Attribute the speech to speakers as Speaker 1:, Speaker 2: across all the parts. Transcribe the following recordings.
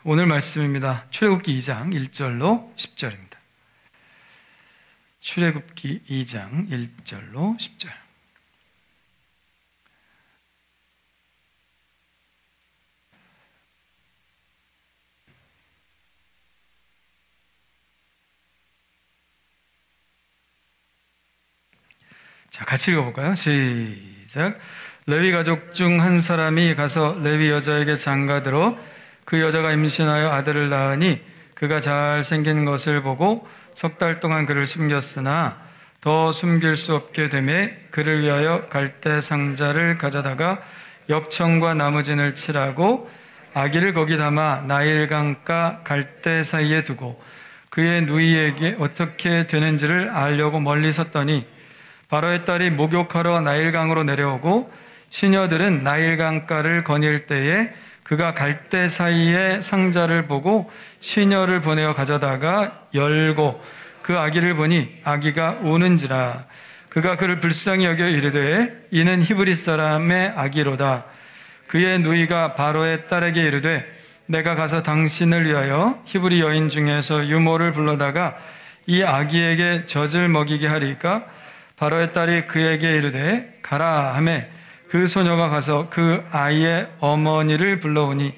Speaker 1: 오늘 말씀입니다. 출애굽기 2장 1절로 10절입니다. 출애굽기 2장 1절로 10절. 자, 같이 읽어볼까요? 시작. 레위 가족 중 한 사람이 가서 레위 여자에게 장가들어 그 여자가 임신하여 아들을 낳으니 그가 잘생긴 것을 보고 석 달 동안 그를 숨겼으나 더 숨길 수 없게 되매 그를 위하여 갈대 상자를 가져다가 엽청과 나무진을 칠하고 아기를 거기 담아 나일강가 갈대 사이에 두고 그의 누이에게 어떻게 되는지를 알려고 멀리 섰더니 바로의 딸이 목욕하러 나일강으로 내려오고 시녀들은 나일강가를 거닐 때에 그가 갈대 사이에 상자를 보고 시녀를 보내어 가져다가 열고 그 아기를 보니 아기가 우는지라. 그가 그를 불쌍히 여겨 이르되 이는 히브리 사람의 아기로다. 그의 누이가 바로의 딸에게 이르되 내가 가서 당신을 위하여 히브리 여인 중에서 유모를 불러다가 이 아기에게 젖을 먹이게 하리까. 바로의 딸이 그에게 이르되 가라 하매 그 소녀가 가서 그 아이의 어머니를 불러오니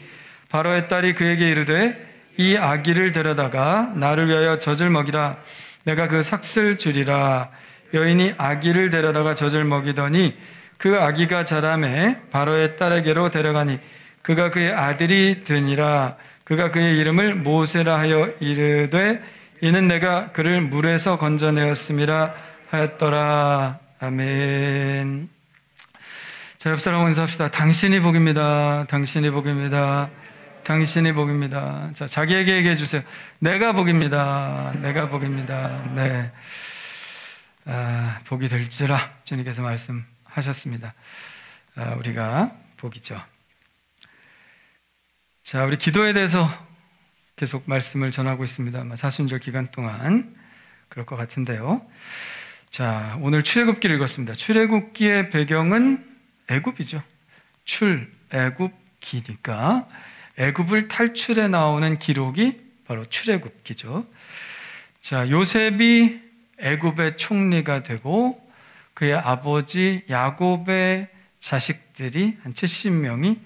Speaker 1: 바로의 딸이 그에게 이르되 이 아기를 데려다가 나를 위하여 젖을 먹이라. 내가 그 삭슬 주리라. 여인이 아기를 데려다가 젖을 먹이더니 그 아기가 자라매 바로의 딸에게로 데려가니 그가 그의 아들이 되니라. 그가 그의 이름을 모세라 하여 이르되 이는 내가 그를 물에서 건져내었음이라 하였더라. 아멘. 자, 옆사람 인사합시다. 당신이 복입니다. 당신이 복입니다. 당신이 복입니다. 자, 자기에게 얘기해 주세요. 내가 복입니다. 내가 복입니다. 네. 복이 될지라 주님께서 말씀하셨습니다. 우리가 복이죠. 자, 우리 기도에 대해서 계속 말씀을 전하고 있습니다. 사순절 기간 동안 그럴 것 같은데요. 자, 오늘 출애굽기를 읽었습니다. 출애굽기의 배경은 애굽이죠. 출애굽기니까 애굽을 탈출해 나오는 기록이 바로 출애굽기죠. 자, 요셉이 애굽의 총리가 되고 그의 아버지 야곱의 자식들이 한 70명이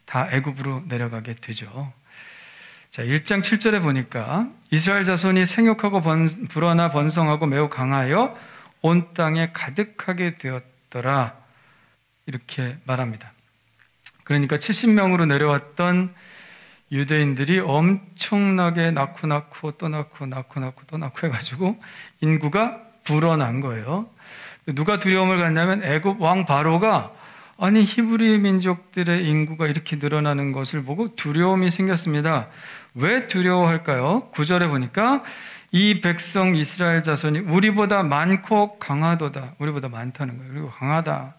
Speaker 1: 다 애굽으로 내려가게 되죠. 자, 1장 7절에 보니까 이스라엘 자손이 생육하고 불어나 번성하고 매우 강하여 온 땅에 가득하게 되었더라. 이렇게 말합니다. 그러니까 70명으로 내려왔던 유대인들이 엄청나게 낳고 또 낳고 해가지고 인구가 불어난 거예요. 누가 두려움을 갖냐면 애굽 왕 바로가 아니 히브리 민족들의 인구가 이렇게 늘어나는 것을 보고 두려움이 생겼습니다. 왜 두려워할까요? 9절에 보니까 이 백성 이스라엘 자손이 우리보다 많고 강하도다. 우리보다 많다는 거예요. 그리고 강하다.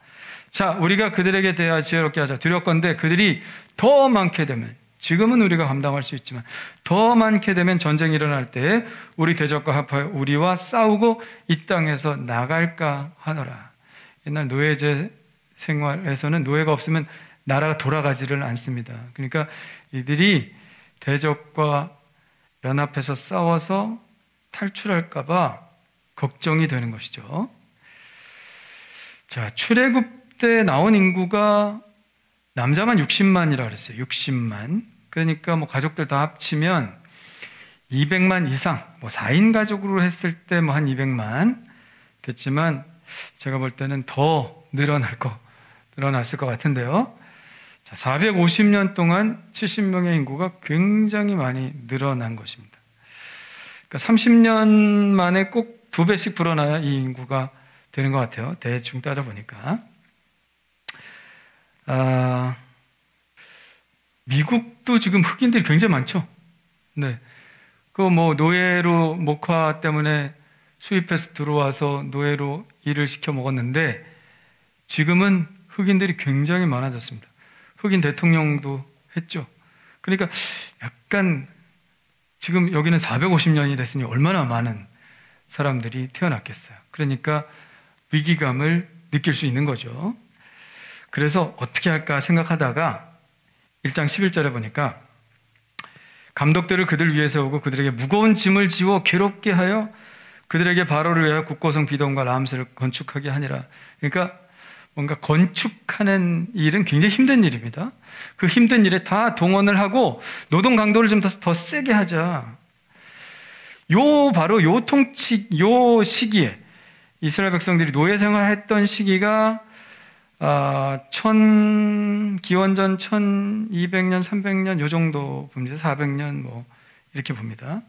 Speaker 1: 자, 우리가 그들에게 대하여 지혜롭게 하자. 두렵건대 그들이 더 많게 되면, 지금은 우리가 감당할 수 있지만 더 많게 되면 전쟁이 일어날 때 우리 대적과 합하여 우리와 싸우고 이 땅에서 나갈까 하노라. 옛날 노예제 생활에서는 노예가 없으면 나라가 돌아가지를 않습니다. 그러니까 이들이 대적과 연합해서 싸워서 탈출할까 봐 걱정이 되는 것이죠. 자, 출애굽 때 나온 인구가 남자만 60만이라 그랬어요. 60만. 그러니까 가족들 다 합치면 200만 이상, 4인 가족으로 했을 때 한 200만 됐지만 제가 볼 때는 더 늘어났을 것 같은데요. 자, 450년 동안 70명의 인구가 굉장히 많이 늘어난 것입니다. 그러니까 30년 만에 꼭 2배씩 불어나야 이 인구가 되는 것 같아요. 대충 따져보니까. 미국도 지금 흑인들이 굉장히 많죠. 네. 노예로 목화 때문에 수입해서 들어와서 노예로 일을 시켜 먹었는데 지금은 흑인들이 굉장히 많아졌습니다. 흑인 대통령도 했죠. 그러니까 약간 지금 여기는 450년이 됐으니 얼마나 많은 사람들이 태어났겠어요. 그러니까 위기감을 느낄 수 있는 거죠. 그래서 어떻게 할까 생각하다가 1장 11절에 보니까 감독들을 그들 위에 세우고 그들에게 무거운 짐을 지워 괴롭게 하여 그들에게 바로를 위하여 국고성 비돔과 람새를 건축하게 하니라. 그러니까 뭔가 건축하는 일은 굉장히 힘든 일입니다. 그 힘든 일에 다 동원을 하고 노동 강도를 좀 더 세게 하자. 바로 요 시기에 이스라엘 백성들이 노예 생활했던 시기가 기원전 1200년, 300년 요 정도 봅니다. 400년 뭐 이렇게 봅니다.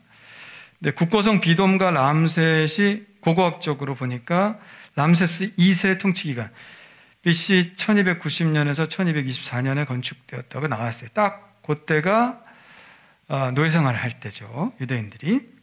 Speaker 1: 네, 국고성 비돔과 람셋이 고고학적으로 보니까 람세스 2세 통치 기간 BC 1290년에서 1224년에 건축되었다고 나왔어요. 딱 그때가 노예 생활을 할 때죠, 유대인들이.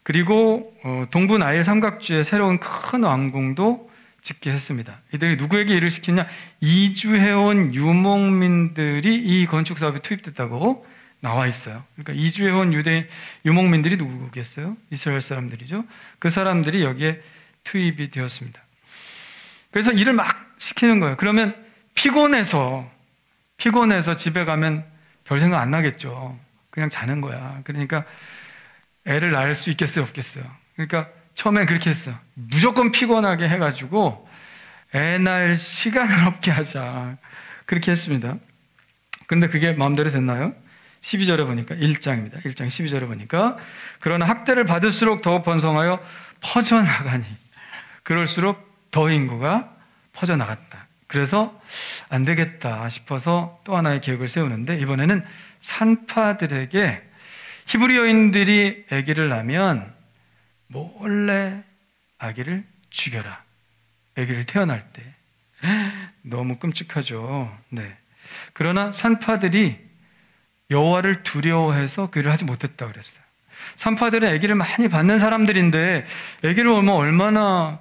Speaker 1: 그리고 동부 나일 삼각주에 새로운 큰 왕궁도 짓게 했습니다. 이들이 누구에게 일을 시키냐? 이주해온 유목민들이 이 건축 사업에 투입됐다고 나와 있어요. 그러니까 이주해온 유대인 유목민들이 누구겠어요? 이스라엘 사람들이죠. 그 사람들이 여기에 투입이 되었습니다. 그래서 일을 막 시키는 거예요. 그러면 피곤해서 집에 가면 별 생각 안 나겠죠. 그냥 자는 거야. 그러니까 애를 낳을 수 있겠어요, 없겠어요? 그러니까 처음엔 그렇게 했어요. 무조건 피곤하게 해가지고 애 낳을 시간을 없게 하자. 그렇게 했습니다. 그런데 그게 마음대로 됐나요? 12절에 보니까 1장 12절에 보니까 그러나 학대를 받을수록 더욱 번성하여 퍼져나가니 그럴수록 더 인구가 퍼져나갔다. 그래서 안 되겠다 싶어서 또 하나의 계획을 세우는데 이번에는 산파들에게 히브리 여인들이 아기를 낳으면 몰래 아기를 죽여라. 아기를 태어날 때. 너무 끔찍하죠. 네. 그러나 산파들이 여호와를 두려워해서 그 일을 하지 못했다 그랬어요. 산파들은 아기를 많이 받는 사람들인데 아기를 오면 얼마나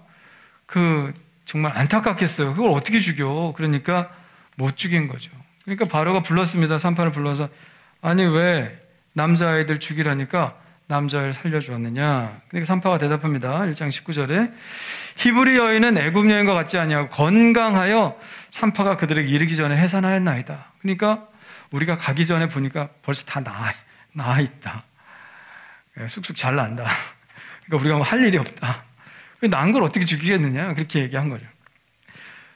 Speaker 1: 정말 안타깝겠어요. 그걸 어떻게 죽여? 그러니까 못 죽인 거죠. 그러니까 바로가 불렀습니다. 산파를 불러서 아니 왜 남자아이들 죽이라니까 남자아이를 살려주었느냐. 그러니까 산파가 대답합니다. 1장 19절에 히브리 여인은 애굽 여인과 같지 아니하고 건강하여 산파가 그들에게 이르기 전에 해산하였나이다. 그러니까 우리가 가기 전에 보니까 벌써 다 나아 있다. 쑥쑥 잘 난다. 그러니까 우리가 뭐 할 일이 없다. 난 걸 어떻게 죽이겠느냐. 그렇게 얘기한 거죠.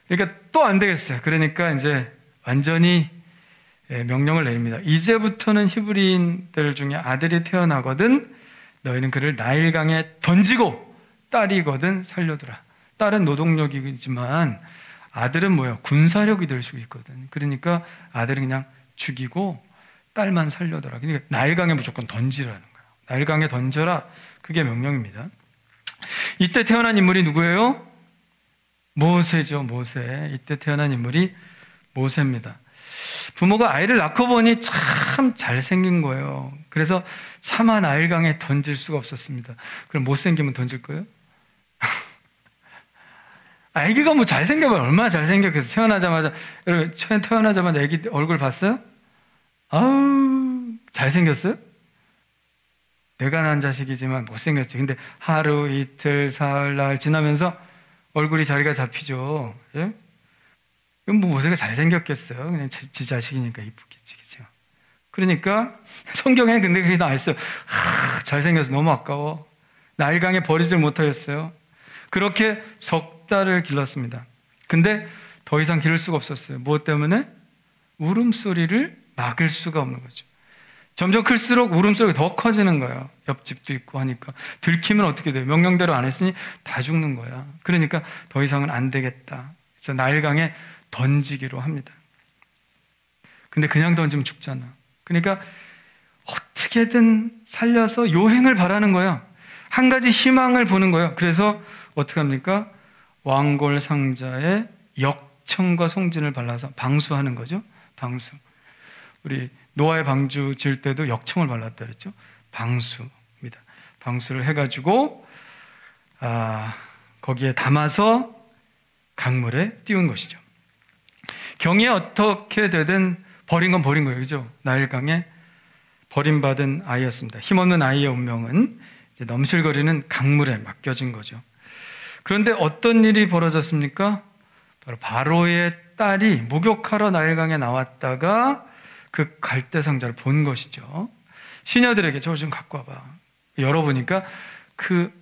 Speaker 1: 그러니까 또 안 되겠어요. 그러니까 이제 완전히 명령을 내립니다. 이제부터는 히브리인들 중에 아들이 태어나거든 너희는 그를 나일강에 던지고 딸이거든 살려두라. 딸은 노동력이지만 아들은 뭐예요? 군사력이 될 수 있거든. 그러니까 아들은 그냥 죽이고 딸만 살려둬라. 그러니까 나일강에 무조건 던지라는 거예요. 나일강에 던져라. 그게 명령입니다. 이때 태어난 인물이 누구예요? 모세죠. 모세. 이때 태어난 인물이 모세입니다. 부모가 아이를 낳고 보니 참 잘생긴 거예요. 그래서 차마 나일강에 던질 수가 없었습니다. 그럼 못생기면 던질 거예요? 아기가 뭐 잘생겨봐요. 얼마나 잘생겼겠어요. 여러분 태어나자마자 아기 얼굴 봤어요? 아우 잘생겼어요? 내가 낳은 자식이지만 못생겼지. 근데 하루 이틀 사흘 날 지나면서 얼굴이 자리가 잡히죠. 예? 그럼 뭐 모세가 잘생겼겠어요. 그냥 지 자식이니까 이쁘겠지. 그죠? 그러니까 성경에는 근데 그게 나와 있어요. 잘생겨서 너무 아까워. 나일강에 버리질 못하겠어요. 그렇게 석 달을 길렀습니다. 근데 더 이상 기를 수가 없었어요. 무엇 때문에? 울음소리를 막을 수가 없는 거죠. 점점 클수록 울음소리가 더 커지는 거예요. 옆집도 있고 하니까. 들키면 어떻게 돼요? 명령대로 안 했으니 다 죽는 거야. 그러니까 더 이상은 안 되겠다. 그래서 나일강에 던지기로 합니다. 근데 그냥 던지면 죽잖아. 그러니까 어떻게든 살려서 요행을 바라는 거야. 한 가지 희망을 보는 거예요. 그래서 어떻게 합니까? 왕골 상자에 역청과 송진을 발라서 방수하는 거죠. 방수. 우리 노아의 방주 지을 때도 역청을 발랐다 그랬죠. 방수입니다. 방수를 해가지고 거기에 담아서 강물에 띄운 것이죠. 경에 어떻게 되든 버린 건 버린 거예요. 그죠? 나일강에 버림받은 아이였습니다. 힘없는 아이의 운명은 이제 넘실거리는 강물에 맡겨진 거죠. 그런데 어떤 일이 벌어졌습니까? 바로 바로의 딸이 목욕하러 나일강에 나왔다가 그 갈대 상자를 본 것이죠. 시녀들에게 저 좀 갖고 와봐. 열어보니까 그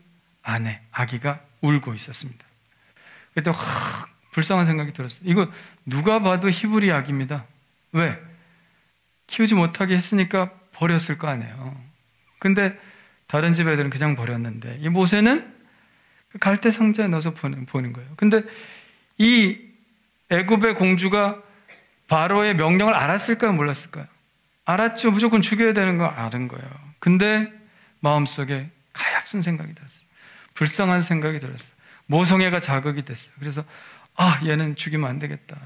Speaker 1: 안에 아기가 울고 있었습니다. 그때 확 불쌍한 생각이 들었어요. 이거 누가 봐도 히브리 아기입니다. 왜? 키우지 못하게 했으니까 버렸을 거 아니에요. 근데 다른 집 애들은 그냥 버렸는데 이 모세는 갈대 상자에 넣어서 보는 거예요. 근데 이 애굽의 공주가 바로의 명령을 알았을까요? 몰랐을까요? 알았죠. 무조건 죽여야 되는 거 아는 거예요. 근데 마음속에 가엾은 생각이 들었어요. 불쌍한 생각이 들었어요. 모성애가 자극이 됐어요. 그래서 얘는 죽이면 안 되겠다.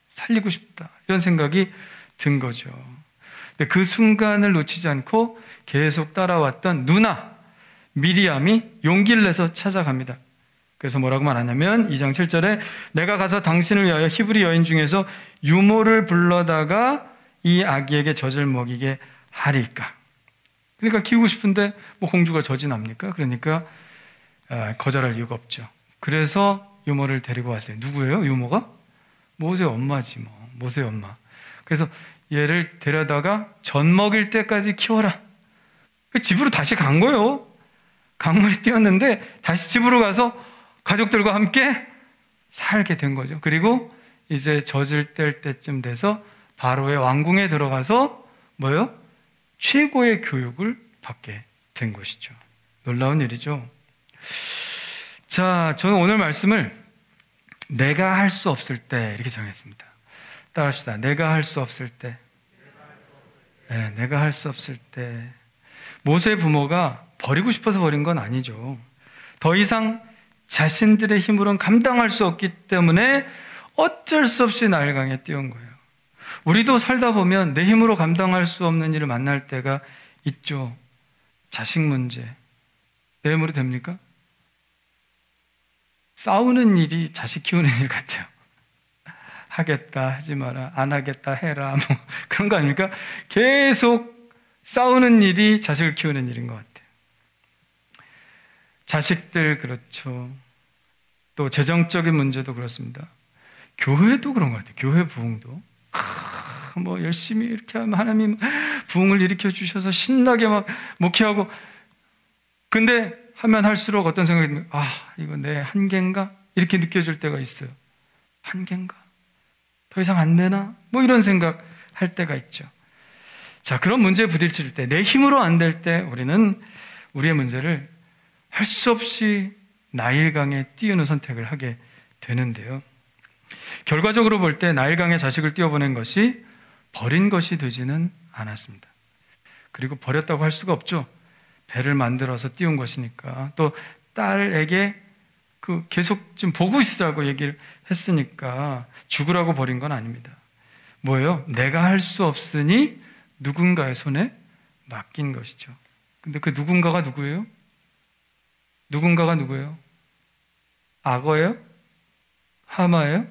Speaker 1: 살리고 싶다. 이런 생각이 든 거죠. 근데 그 순간을 놓치지 않고 계속 따라왔던 누나 미리암이 용기를 내서 찾아갑니다. 그래서 뭐라고 말하냐면 2장 7절에 내가 가서 당신을 위하여 히브리 여인 중에서 유모를 불러다가 이 아기에게 젖을 먹이게 하리까. 그러니까 키우고 싶은데 뭐 공주가 젖이 납니까? 그러니까 거절할 이유가 없죠. 그래서 유모를 데리고 왔어요. 누구예요? 유모가? 모세 엄마지 뭐. 모세 엄마. 그래서 얘를 데려다가 젖 먹일 때까지 키워라. 집으로 다시 간 거예요. 강물에 뛰었는데 다시 집으로 가서 가족들과 함께 살게 된 거죠. 그리고 이제 젖을 뗄 때쯤 돼서 바로의 왕궁에 들어가서 뭐예요? 최고의 교육을 받게 된 것이죠. 놀라운 일이죠. 자, 저는 오늘 말씀을 내가 할 수 없을 때 이렇게 정했습니다. 따라합시다. 내가 할 수 없을 때. 네, 내가 할 수 없을 때. 모세 부모가 버리고 싶어서 버린 건 아니죠. 더 이상 자신들의 힘으로는 감당할 수 없기 때문에 어쩔 수 없이 나일강에 띄운 거예요. 우리도 살다 보면 내 힘으로 감당할 수 없는 일을 만날 때가 있죠. 자식 문제. 내 힘으로 됩니까? 싸우는 일이 자식 키우는 일 같아요. 하겠다, 하지 마라, 안 하겠다, 해라, 뭐 그런 거 아닙니까? 계속 싸우는 일이 자식을 키우는 일인 것 같아요. 자식들 그렇죠. 또 재정적인 문제도 그렇습니다. 교회도 그런 것 같아요. 교회 부흥도 뭐 열심히 이렇게 하면 하나님 부흥을 일으켜 주셔서 신나게 막 목회하고, 근데 하면 할수록 어떤 생각이 드는 거예요? 이거 내 한계인가? 이렇게 느껴질 때가 있어요. 한계인가? 더 이상 안 되나? 뭐 이런 생각 할 때가 있죠. 자, 그런 문제에 부딪힐 때, 내 힘으로 안 될 때 우리는 우리의 문제를 할 수 없이 나일강에 띄우는 선택을 하게 되는데요. 결과적으로 볼 때 나일강에 자식을 띄워보낸 것이 버린 것이 되지는 않았습니다. 그리고 버렸다고 할 수가 없죠. 배를 만들어서 띄운 것이니까. 또 딸에게 계속 지금 보고 있으라고 얘기를 했으니까 죽으라고 버린 건 아닙니다. 뭐예요? 내가 할 수 없으니 누군가의 손에 맡긴 것이죠. 근데 그 누군가가 누구예요? 누군가가 누구예요? 악어예요? 하마예요?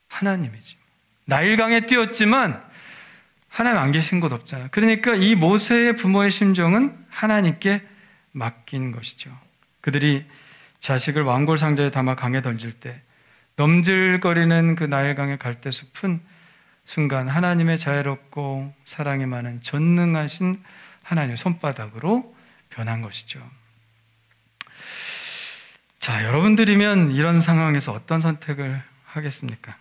Speaker 1: 하나님이지. 나일강에 띄었지만 하나님 안 계신 곳 없잖아요. 그러니까 이 모세의 부모의 심정은 하나님께 맡긴 것이죠. 그들이 자식을 왕골 상자에 담아 강에 던질 때 넘질거리는 그 나일강의 갈대숲은 순간 하나님의 자애롭고 사랑이 많은 전능하신 하나님의 손바닥으로 변한 것이죠. 자, 여러분들이면 이런 상황에서 어떤 선택을 하겠습니까?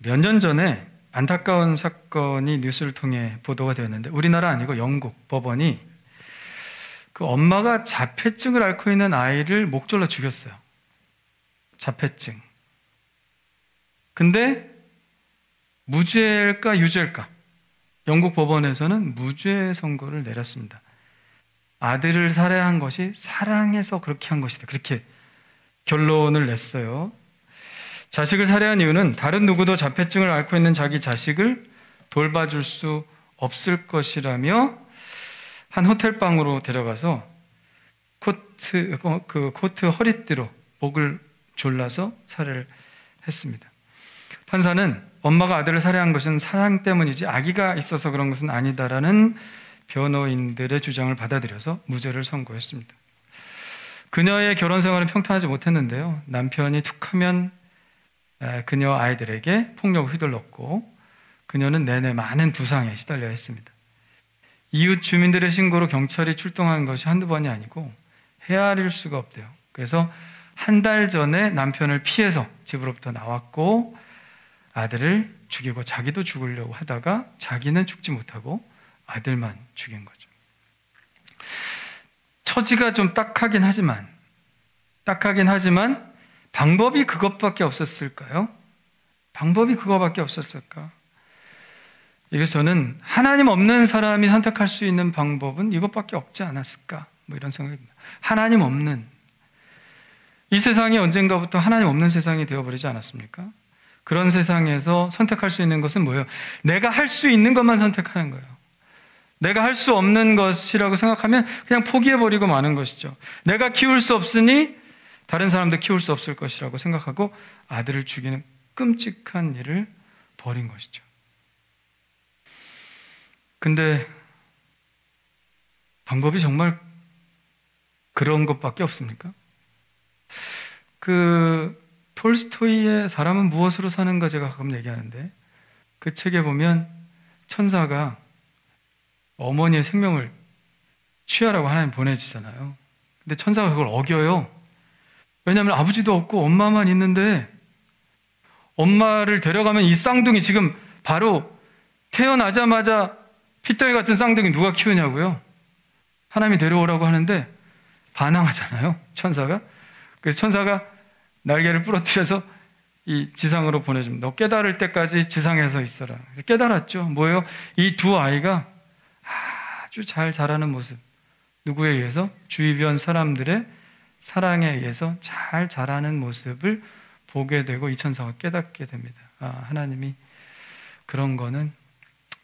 Speaker 1: 몇 년 전에 안타까운 사건이 뉴스를 통해 보도가 되었는데, 우리나라 아니고 영국 법원이 그 엄마가 자폐증을 앓고 있는 아이를 목졸라 죽였어요. 자폐증. 근데 무죄일까 유죄일까? 영국 법원에서는 무죄 선고를 내렸습니다. 아들을 살해한 것이 사랑해서 그렇게 한 것이다. 그렇게 결론을 냈어요. 자식을 살해한 이유는 다른 누구도 자폐증을 앓고 있는 자기 자식을 돌봐줄 수 없을 것이라며 한 호텔방으로 데려가서 코트 허리띠로 목을 졸라서 살해를 했습니다. 판사는 엄마가 아들을 살해한 것은 사랑 때문이지 아기가 있어서 그런 것은 아니다라는 변호인들의 주장을 받아들여서 무죄를 선고했습니다. 그녀의 결혼 생활은 평탄하지 못했는데요. 남편이 툭하면 그녀 아이들에게 폭력을 휘둘렀고 그녀는 내내 많은 부상에 시달려야 했습니다. 이웃 주민들의 신고로 경찰이 출동한 것이 한두 번이 아니고 헤아릴 수가 없대요. 그래서 한 달 전에 남편을 피해서 집으로부터 나왔고 아들을 죽이고 자기도 죽으려고 하다가 자기는 죽지 못하고 아들만 죽인 거죠. 처지가 좀 딱하긴 하지만 방법이 그것밖에 없었을까요? 방법이 그거밖에 없었을까? 이래서 저는 하나님 없는 사람이 선택할 수 있는 방법은 이것밖에 없지 않았을까? 뭐 이런 생각이 듭니다. 하나님 없는, 이 세상이 언젠가부터 하나님 없는 세상이 되어버리지 않았습니까? 그런 세상에서 선택할 수 있는 것은 뭐예요? 내가 할 수 있는 것만 선택하는 거예요. 내가 할 수 없는 것이라고 생각하면 그냥 포기해버리고 마는 것이죠. 내가 키울 수 없으니 다른 사람도 키울 수 없을 것이라고 생각하고 아들을 죽이는 끔찍한 일을 벌인 것이죠. 근데 방법이 정말 그런 것밖에 없습니까? 톨스토이의 사람은 무엇으로 사는가 제가 가끔 얘기하는데 그 책에 보면 천사가 어머니의 생명을 취하라고 하나님 보내주잖아요. 근데 천사가 그걸 어겨요. 왜냐하면 아버지도 없고 엄마만 있는데 엄마를 데려가면 이 쌍둥이 지금 바로 태어나자마자 핏덩이 같은 쌍둥이 누가 키우냐고요? 하나님이 데려오라고 하는데 반항하잖아요, 천사가. 그래서 천사가 날개를 부러뜨려서 이 지상으로 보내줍니다. 너 깨달을 때까지 지상에서 있어라. 깨달았죠. 뭐예요? 이 두 아이가 아주 잘 자라는 모습. 누구에 의해서? 주위변 사람들의 사랑에 의해서 잘 자라는 모습을 보게 되고 이 천사가 깨닫게 됩니다. 하나님이 그런 거는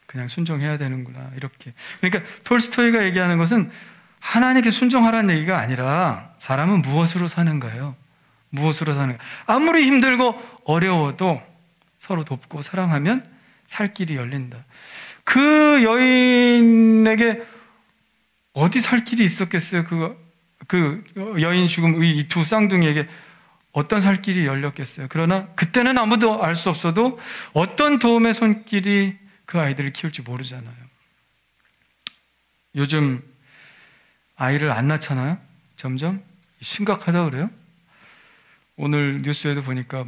Speaker 1: 그냥 순종해야 되는구나, 이렇게. 그러니까 톨스토이가 얘기하는 것은 하나님께 순종하라는 얘기가 아니라 사람은 무엇으로 사는가요? 무엇으로 사는가? 아무리 힘들고 어려워도 서로 돕고 사랑하면 살 길이 열린다. 그 여인에게 어디 살 길이 있었겠어요? 그 여인이 죽은 이 두 쌍둥이에게 어떤 살 길이 열렸겠어요? 그러나 그때는 아무도 알 수 없어도 어떤 도움의 손길이 그 아이들을 키울지 모르잖아요. 요즘 아이를 안 낳잖아요? 점점 심각하다 그래요? 오늘 뉴스에도 보니까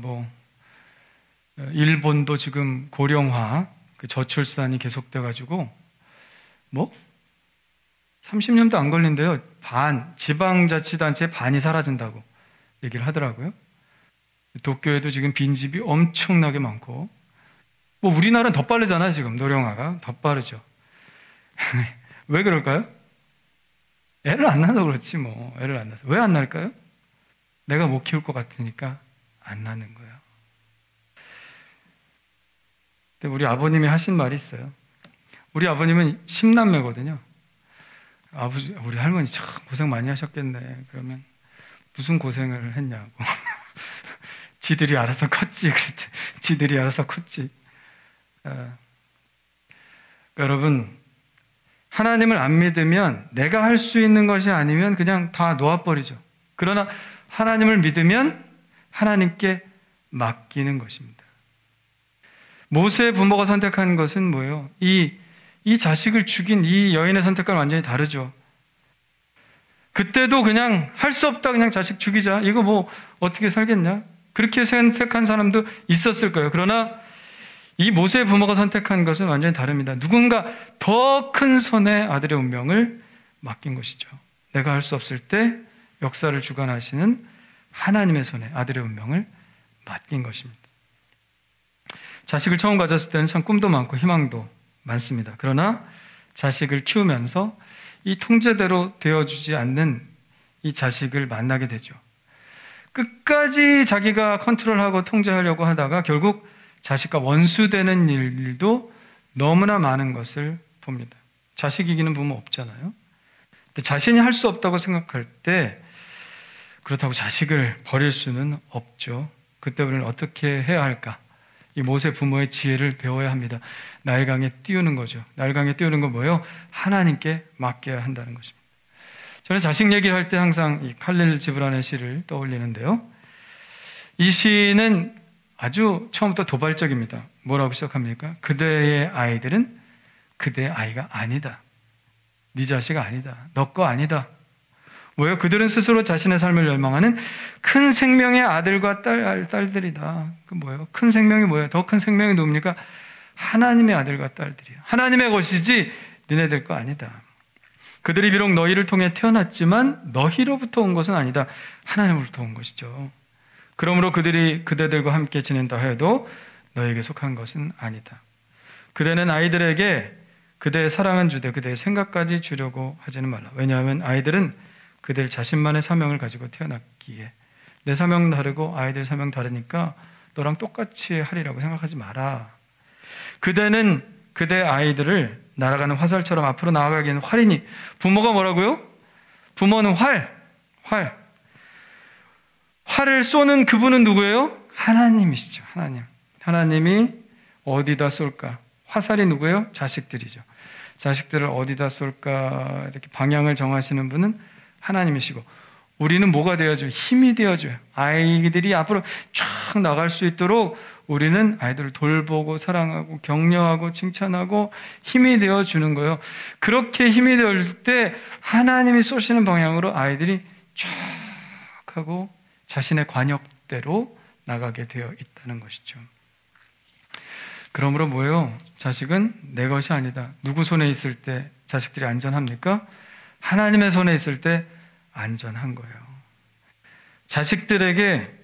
Speaker 1: 일본도 지금 고령화, 저출산이 계속돼가지고 30년도 안 걸린대요. 지방자치단체 반이 사라진다고 얘기를 하더라고요. 도쿄에도 지금 빈집이 엄청나게 많고, 우리나라는 더 빠르잖아요. 지금 노령화가 더 빠르죠. 왜 그럴까요? 애를 안 낳아서 그렇지 애를 안 낳아서. 왜 안 낳을까요? 내가 못 키울 것 같으니까 안 낳는 거예요. 근데 우리 아버님이 하신 말이 있어요. 우리 아버님은 10남매거든요. 우리 할머니 참 고생 많이 하셨겠네. 그러면 무슨 고생을 했냐고. 지들이 알아서 컸지. 그랬대. 지들이 알아서 컸지. 여러분, 하나님을 안 믿으면 내가 할 수 있는 것이 아니면 그냥 다 놓아버리죠. 그러나 하나님을 믿으면 하나님께 맡기는 것입니다. 모세의 부모가 선택한 것은 뭐예요? 이 자식을 죽인 이 여인의 선택과는 완전히 다르죠. 그때도 그냥 할 수 없다, 그냥 자식 죽이자. 이거 어떻게 살겠냐? 그렇게 선택한 사람도 있었을 거예요. 그러나 이 모세의 부모가 선택한 것은 완전히 다릅니다. 누군가 더 큰 손에 아들의 운명을 맡긴 것이죠. 내가 할 수 없을 때 역사를 주관하시는 하나님의 손에 아들의 운명을 맡긴 것입니다. 자식을 처음 가졌을 때는 참 꿈도 많고 희망도 많습니다. 그러나 자식을 키우면서 이 통제대로 되어주지 않는 이 자식을 만나게 되죠. 끝까지 자기가 컨트롤하고 통제하려고 하다가 결국 자식과 원수되는 일도 너무나 많은 것을 봅니다. 자식 이기는 부모 없잖아요. 근데 자신이 할 수 없다고 생각할 때 그렇다고 자식을 버릴 수는 없죠. 그때 우리는 어떻게 해야 할까? 이 모세 부모의 지혜를 배워야 합니다. 나일강에 띄우는 거죠. 나일강에 띄우는 건 뭐예요? 하나님께 맡겨야 한다는 것입니다. 저는 자식 얘기를 할 때 항상 이 칼릴 지브란의 시를 떠올리는데요. 이 시는 아주 처음부터 도발적입니다. 뭐라고 시작합니까? 그대의 아이들은 그대의 아이가 아니다. 네 자식 아니다. 너 거 아니다. 뭐예요? 그들은 스스로 자신의 삶을 열망하는 큰 생명의 아들과 딸들이다. 그 뭐예요? 큰 생명이 뭐예요? 더 큰 생명이 누굽니까? 하나님의 아들과 딸들이야. 하나님의 것이지 니네들 거 아니다. 그들이 비록 너희를 통해 태어났지만 너희로부터 온 것은 아니다. 하나님으로부터 온 것이죠. 그러므로 그들이 그대들과 함께 지낸다 해도 너에게 속한 것은 아니다. 그대는 아이들에게 그대의 사랑은 주되 그대의 생각까지 주려고 하지는 말라. 왜냐하면 아이들은 그들 자신만의 사명을 가지고 태어났기에 내 사명 다르고 아이들 사명 다르니까 너랑 똑같이 하리라고 생각하지 마라. 그대는 그대 아이들을 날아가는 화살처럼 앞으로 나아가기에는 활이니. 부모가 뭐라고요? 부모는 활을 쏘는 그분은 누구예요? 하나님이시죠. 하나님이 어디다 쏠까? 화살이 누구예요? 자식들이죠. 자식들을 어디다 쏠까? 이렇게 방향을 정하시는 분은 하나님이시고, 우리는 뭐가 되어줘요? 힘이 되어줘요. 아이들이 앞으로 쫙 나갈 수 있도록 우리는 아이들을 돌보고 사랑하고 격려하고 칭찬하고 힘이 되어주는 거예요. 그렇게 힘이 되어줄 때 하나님이 쏘시는 방향으로 아이들이 쫙 하고 자신의 관역대로 나가게 되어 있다는 것이죠. 그러므로 뭐예요? 자식은 내 것이 아니다. 누구 손에 있을 때 자식들이 안전합니까? 하나님의 손에 있을 때 안전한 거예요. 자식들에게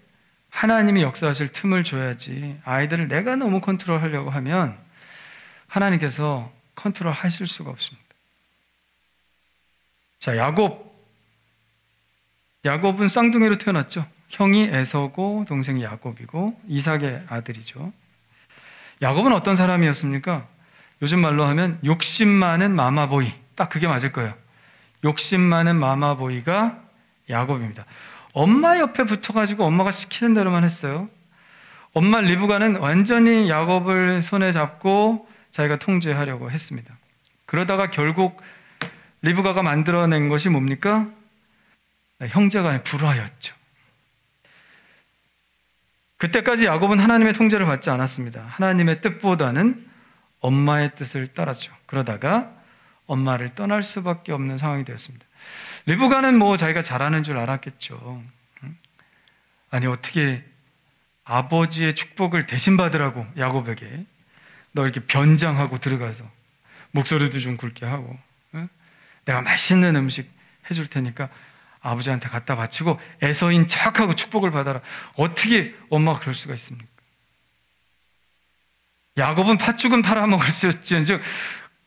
Speaker 1: 하나님이 역사하실 틈을 줘야지. 아이들을 내가 너무 컨트롤하려고 하면 하나님께서 컨트롤 하실 수가 없습니다. 자, 야곱은 쌍둥이로 태어났죠. 형이 에서고 동생이 야곱이고 이삭의 아들이죠. 야곱은 어떤 사람이었습니까? 요즘 말로 하면 욕심 많은 마마보이. 딱 그게 맞을 거예요. 욕심 많은 마마보이가 야곱입니다. 엄마 옆에 붙어가지고 엄마가 시키는 대로만 했어요. 엄마 리브가는 완전히 야곱을 손에 잡고 자기가 통제하려고 했습니다. 그러다가 결국 리브가가 만들어낸 것이 뭡니까? 형제간의 불화였죠. 그때까지 야곱은 하나님의 통제를 받지 않았습니다. 하나님의 뜻보다는 엄마의 뜻을 따랐죠. 그러다가 엄마를 떠날 수밖에 없는 상황이 되었습니다. 리브가는 뭐 자기가 잘하는 줄 알았겠죠. 아니 어떻게 아버지의 축복을 대신 받으라고 야곱에게 너 이렇게 변장하고 들어가서 목소리도 좀 굵게 하고 내가 맛있는 음식 해줄 테니까 아버지한테 갖다 바치고 에서인 척하고 축복을 받아라. 어떻게 엄마가 그럴 수가 있습니까? 야곱은 팥죽은 팔아먹을 수 있지언정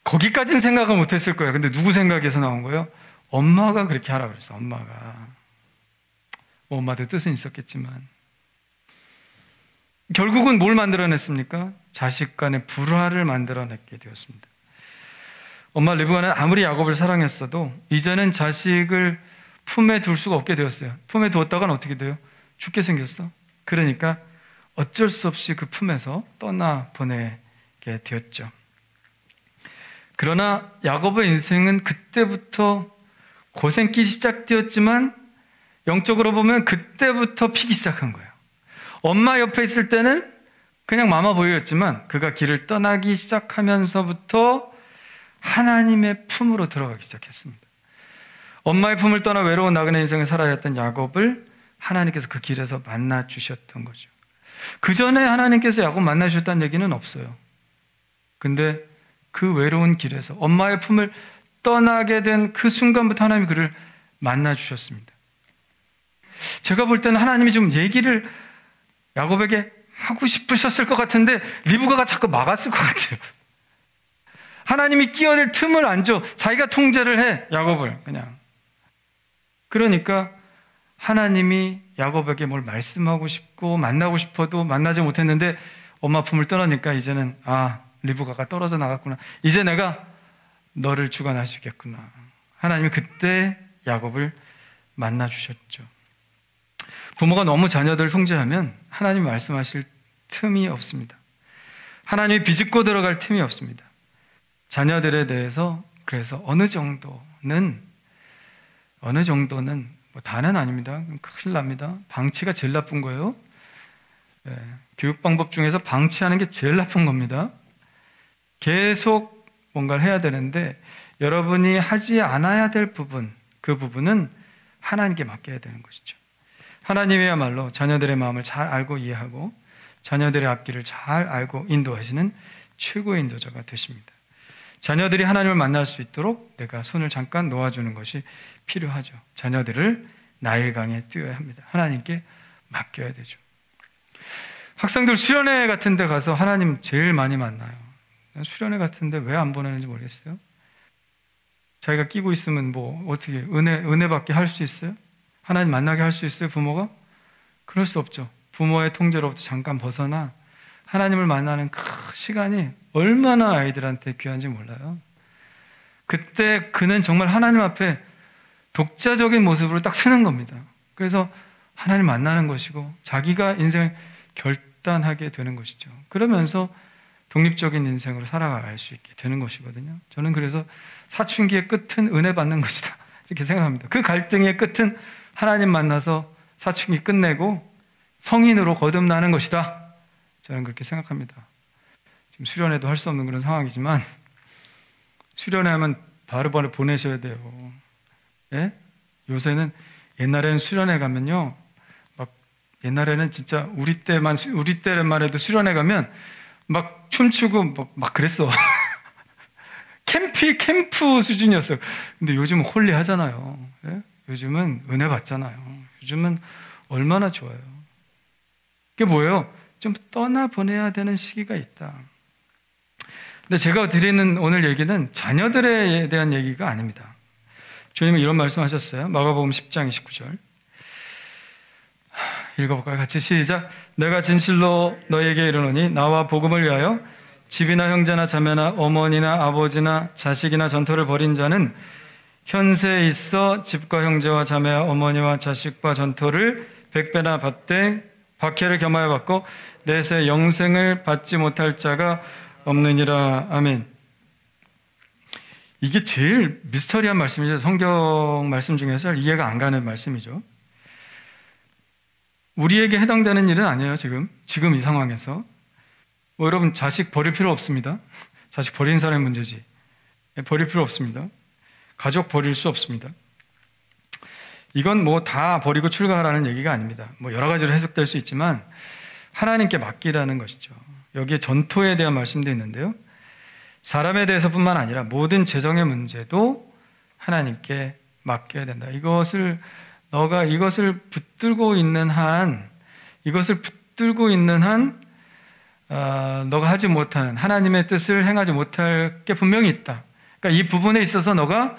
Speaker 1: 거기까지는 생각을 못했을 거예요. 근데 누구 생각에서 나온 거예요? 엄마가 그렇게 하라고 그랬어. 엄마가. 엄마도 뜻은 있었겠지만 결국은 뭘 만들어냈습니까? 자식 간의 불화를 만들어내게 되었습니다. 엄마 리브가는 아무리 야곱을 사랑했어도 이제는 자식을 품에 둘 수가 없게 되었어요. 품에 두었다가는 어떻게 돼요? 죽게 생겼어. 그러니까 어쩔 수 없이 그 품에서 떠나보내게 되었죠. 그러나 야곱의 인생은 그때부터 고생기 시작되었지만 영적으로 보면 그때부터 피기 시작한 거예요. 엄마 옆에 있을 때는 그냥 마마보이였지만 그가 길을 떠나기 시작하면서부터 하나님의 품으로 들어가기 시작했습니다. 엄마의 품을 떠나 외로운 나그네 인생을 살아야 했던 야곱을 하나님께서 그 길에서 만나 주셨던 거죠. 그 전에 하나님께서 야곱 만나 주셨다는 얘기는 없어요. 근데 그 외로운 길에서 엄마의 품을 떠나게 된 그 순간부터 하나님이 그를 만나 주셨습니다. 제가 볼 때는 하나님이 좀 얘기를 야곱에게 하고 싶으셨을 것 같은데 리브가가 자꾸 막았을 것 같아요. 하나님이 끼어들 틈을 안 줘. 자기가 통제를 해, 야곱을 그냥. 그러니까 하나님이 야곱에게 뭘 말씀하고 싶고 만나고 싶어도 만나지 못했는데 엄마 품을 떠나니까 이제는 리브가가 떨어져 나갔구나. 이제 내가 너를 주관하시겠구나. 하나님이 그때 야곱을 만나 주셨죠. 부모가 너무 자녀들을 통제하면 하나님이 말씀하실 틈이 없습니다. 하나님이 비집고 들어갈 틈이 없습니다. 자녀들에 대해서 그래서 어느 정도는 뭐 다는 아닙니다. 큰일 납니다. 방치가 제일 나쁜 거예요. 교육 방법 중에서 방치하는 게 제일 나쁜 겁니다. 계속 뭔가를 해야 되는데 여러분이 하지 않아야 될 부분, 그 부분은 하나님께 맡겨야 되는 것이죠. 하나님이야말로 자녀들의 마음을 잘 알고 이해하고 자녀들의 앞길을 잘 알고 인도하시는 최고의 인도자가 되십니다. 자녀들이 하나님을 만날 수 있도록 내가 손을 잠깐 놓아주는 것이 필요하죠. 자녀들을 나일강에 띄워야 합니다. 하나님께 맡겨야 되죠. 학생들 수련회 같은 데 가서 하나님 제일 많이 만나요. 수련회 같은 데 왜 안 보내는지 모르겠어요. 자기가 끼고 있으면 뭐 어떻게 은혜 받게 할 수 있어요? 하나님 만나게 할 수 있어요, 부모가? 그럴 수 없죠. 부모의 통제로부터 잠깐 벗어나 하나님을 만나는 그 시간이 얼마나 아이들한테 귀한지 몰라요. 그때 그는 정말 하나님 앞에 독자적인 모습으로 딱 서는 겁니다. 그래서 하나님 만나는 것이고 자기가 인생을 결단하게 되는 것이죠. 그러면서 독립적인 인생으로 살아갈 수 있게 되는 것이거든요. 저는 그래서 사춘기의 끝은 은혜 받는 것이다 이렇게 생각합니다. 그 갈등의 끝은 하나님 만나서 사춘기 끝내고 성인으로 거듭나는 것이다. 저는 그렇게 생각합니다. 지금 수련회도 할 수 없는 그런 상황이지만 수련회 하면 바로바로 보내셔야 돼요. 예? 요새는 옛날에는 수련회 가면요, 막 옛날에는 진짜 우리 때만 해도 수련회 가면 막 춤추고 막 그랬어. 캠프 수준이었어요. 근데 요즘은 홀리 하잖아요. 예? 요즘은 은혜 받잖아요. 요즘은 얼마나 좋아요. 그게 뭐예요? 좀 떠나보내야 되는 시기가 있다. 근데 제가 드리는 오늘 얘기는 자녀들에 대한 얘기가 아닙니다. 주님은 이런 말씀 하셨어요. 마가복음 10장 29절. 읽어볼까요? 같이 시작. 내가 진실로 너에게 이르노니 나와 복음을 위하여 집이나 형제나 자매나 어머니나 아버지나 자식이나 전토를 벌인 자는 현세에 있어 집과 형제와 자매와 어머니와 자식과 전토를 100배나 받되 박해를 겸하여 받고 내세 영생을 받지 못할 자가 없느니라. 아멘. 이게 제일 미스터리한 말씀이죠. 성경 말씀 중에서 이해가 안 가는 말씀이죠. 우리에게 해당되는 일은 아니에요. 지금 이 상황에서 뭐 여러분 자식 버릴 필요 없습니다. 자식 버린 사람의 문제지. 버릴 필요 없습니다. 가족 버릴 수 없습니다. 이건 뭐 다 버리고 출가하라는 얘기가 아닙니다. 뭐 여러 가지로 해석될 수 있지만 하나님께 맡기라는 것이죠. 여기에 전토에 대한 말씀도 있는데요. 사람에 대해서뿐만 아니라 모든 재정의 문제도 하나님께 맡겨야 된다. 너가 이것을 붙들고 있는 한 너가 하지 못하는 하나님의 뜻을 행하지 못할 게 분명히 있다. 그러니까 이 부분에 있어서 너가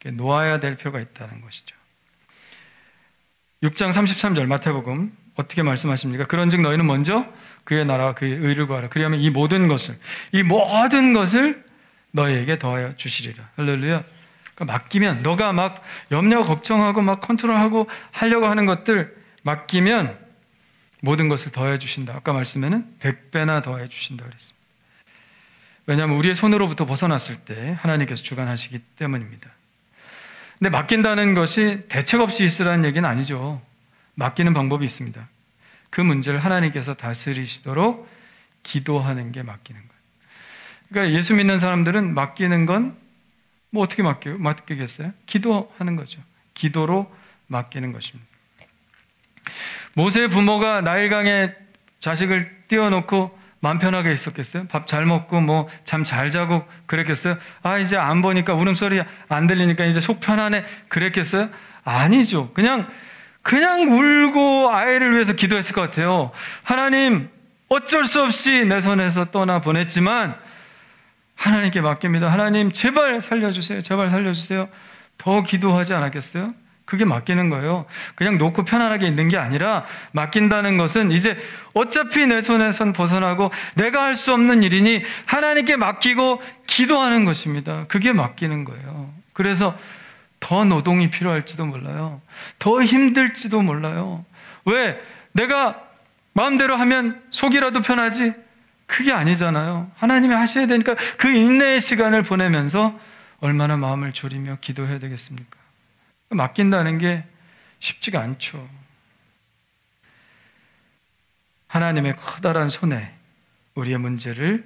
Speaker 1: 놓아야 될 필요가 있다는 것이죠. 6장 33절 마태복음 어떻게 말씀하십니까? 그런즉 너희는 먼저 그의 나라와 그의 의를 구하라. 그리하면 이 모든 것을 너희에게 더하여 주시리라. 할렐루야. 그러니까 맡기면 너가 막 염려 걱정하고 막 컨트롤하고 하려고 하는 것들 맡기면 모든 것을 더해 주신다. 아까 말씀에는 100배나 더해 주신다 그랬습니다. 왜냐하면 우리의 손으로부터 벗어났을 때 하나님께서 주관하시기 때문입니다. 근데 맡긴다는 것이 대책 없이 있으라는 얘기는 아니죠. 맡기는 방법이 있습니다. 그 문제를 하나님께서 다스리시도록 기도하는 게 맡기는 거예요. 그러니까 예수 믿는 사람들은 맡기는 건 뭐 어떻게 맡기겠어요? 기도하는 거죠. 기도로 맡기는 것입니다. 모세의 부모가 나일강에 자식을 띄워놓고 마음 편하게 있었겠어요? 밥 잘 먹고 뭐 잠 잘 자고 그랬겠어요? 이제 안 보니까 울음소리 안 들리니까 이제 속 편하네 그랬겠어요? 아니죠. 그냥 울고 아이를 위해서 기도했을 것 같아요. 하나님, 어쩔 수 없이 내 손에서 떠나 보냈지만 하나님께 맡깁니다. 하나님, 제발 살려주세요. 제발 살려주세요. 더 기도하지 않았겠어요? 그게 맡기는 거예요. 그냥 놓고 편안하게 있는 게 아니라 맡긴다는 것은 이제 어차피 내 손에선 벗어나고 내가 할 수 없는 일이니 하나님께 맡기고 기도하는 것입니다. 그게 맡기는 거예요. 그래서 더 노동이 필요할지도 몰라요. 더 힘들지도 몰라요. 왜? 내가 마음대로 하면 속이라도 편하지? 그게 아니잖아요. 하나님이 하셔야 되니까 그 인내의 시간을 보내면서 얼마나 마음을 졸이며 기도해야 되겠습니까? 맡긴다는 게 쉽지가 않죠. 하나님의 커다란 손에 우리의 문제를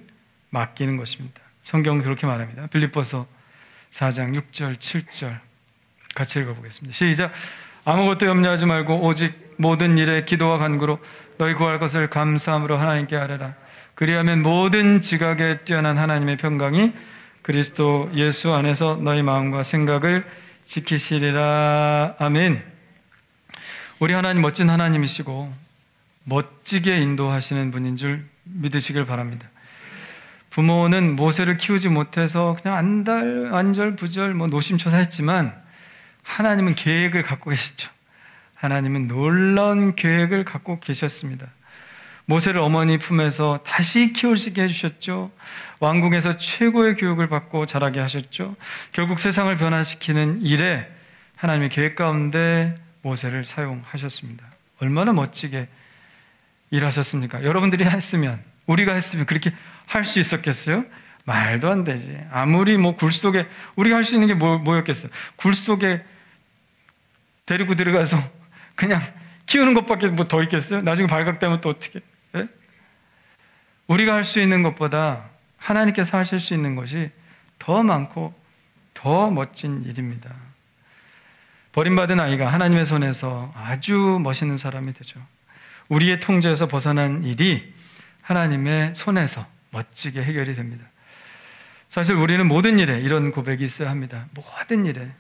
Speaker 1: 맡기는 것입니다. 성경은 그렇게 말합니다. 빌립보서 4장 6절 7절 같이 읽어보겠습니다. 시작. 아무것도 염려하지 말고 오직 모든 일에 기도와 간구로 너희 구할 것을 감사함으로 하나님께 아뢰라. 그리하면 모든 지각에 뛰어난 하나님의 평강이 그리스도 예수 안에서 너희 마음과 생각을 지키시리라. 아멘. 우리 하나님 멋진 하나님이시고 멋지게 인도하시는 분인 줄 믿으시길 바랍니다. 부모는 모세를 키우지 못해서 그냥 안절부절 노심초사했지만 하나님은 계획을 갖고 계시죠. 하나님은 놀라운 계획을 갖고 계셨습니다. 모세를 어머니 품에서 다시 키우시게 해주셨죠. 왕궁에서 최고의 교육을 받고 자라게 하셨죠. 결국 세상을 변화시키는 일에 하나님의 계획 가운데 모세를 사용하셨습니다. 얼마나 멋지게 일하셨습니까? 여러분들이 했으면, 우리가 했으면 그렇게 할 수 있었겠어요? 말도 안 되지. 아무리 굴 속에, 우리가 할 수 있는 게 뭐였겠어요? 굴 속에 데리고 들어가서 그냥 키우는 것밖에 더 있겠어요? 나중에 발각되면 또 어떻게? 네? 우리가 할 수 있는 것보다 하나님께서 하실 수 있는 것이 더 많고 더 멋진 일입니다. 버림받은 아이가 하나님의 손에서 아주 멋있는 사람이 되죠. 우리의 통제에서 벗어난 일이 하나님의 손에서 멋지게 해결이 됩니다. 사실 우리는 모든 일에 이런 고백이 있어야 합니다. 모든 일에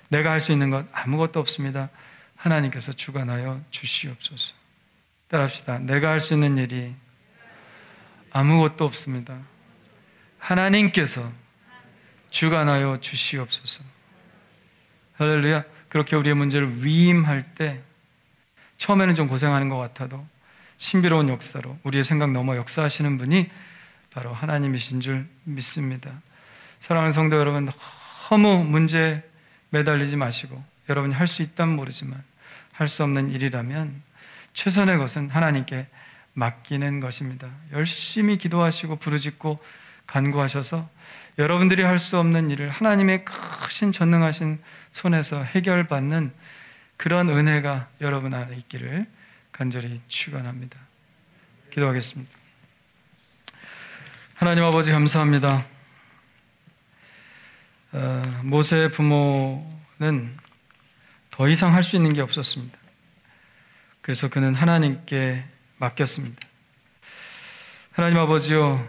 Speaker 1: 내가 할 수 있는 것 아무것도 없습니다. 하나님께서 주관하여 주시옵소서. 따라합시다. 내가 할 수 있는 일이 아무것도 없습니다. 하나님께서 주관하여 주시옵소서. 할렐루야. 그렇게 우리의 문제를 위임할 때 처음에는 좀 고생하는 것 같아도 신비로운 역사로 우리의 생각 넘어 역사하시는 분이 바로 하나님이신 줄 믿습니다. 사랑하는 성도 여러분, 너무 문제에 매달리지 마시고, 여러분이 할 수 있다면 모르지만 할 수 없는 일이라면 최선의 것은 하나님께 맡기는 것입니다. 열심히 기도하시고 부르짖고 간구하셔서 여러분들이 할 수 없는 일을 하나님의 크신 전능하신 손에서 해결받는 그런 은혜가 여러분 안에 있기를 간절히 축원합니다. 기도하겠습니다. 하나님 아버지 감사합니다. 모세의 부모는 더 이상 할 수 있는 게 없었습니다. 그래서 그는 하나님께 맡겼습니다. 하나님 아버지요,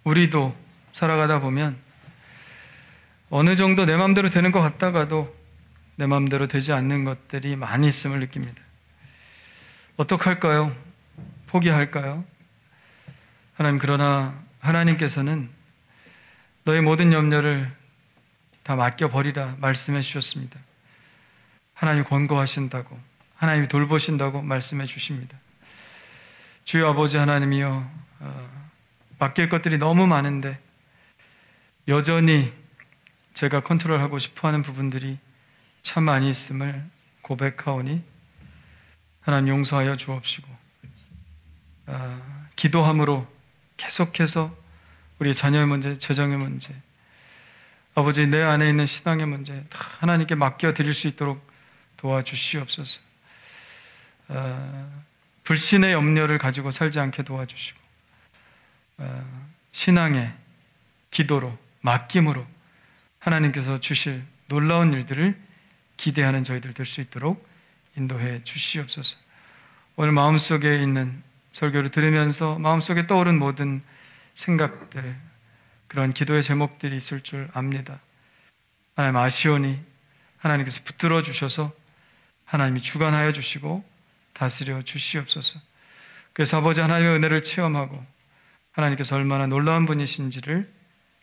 Speaker 1: 우리도 살아가다 보면 어느 정도 내 마음대로 되는 것 같다가도 내 마음대로 되지 않는 것들이 많이 있음을 느낍니다. 어떡할까요? 포기할까요? 하나님, 그러나 하나님께서는 너의 모든 염려를 다 맡겨버리라 말씀해 주셨습니다. 하나님이 권고하신다고, 하나님이 돌보신다고 말씀해 주십니다. 주여 아버지 하나님이여, 맡길 것들이 너무 많은데 여전히 제가 컨트롤하고 싶어하는 부분들이 참 많이 있음을 고백하오니 하나님 용서하여 주옵시고, 기도함으로 계속해서 우리 자녀의 문제, 재정의 문제, 아버지 내 안에 있는 신앙의 문제 다 하나님께 맡겨드릴 수 있도록 도와주시옵소서. 불신의 염려를 가지고 살지 않게 도와주시고, 신앙의 기도로, 맡김으로 하나님께서 주실 놀라운 일들을 기대하는 저희들 될 수 있도록 인도해 주시옵소서. 오늘 마음속에 있는 설교를 들으면서 마음속에 떠오른 모든 생각들, 그런 기도의 제목들이 있을 줄 압니다. 하나님 아시오니 하나님께서 붙들어 주셔서 하나님이 주관하여 주시고 다스려 주시옵소서. 그래서 아버지 하나님의 은혜를 체험하고 하나님께서 얼마나 놀라운 분이신지를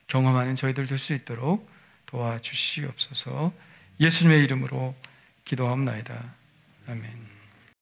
Speaker 1: 경험하는 저희들 될 수 있도록 도와주시옵소서. 예수님의 이름으로 기도하옵나이다. 아멘.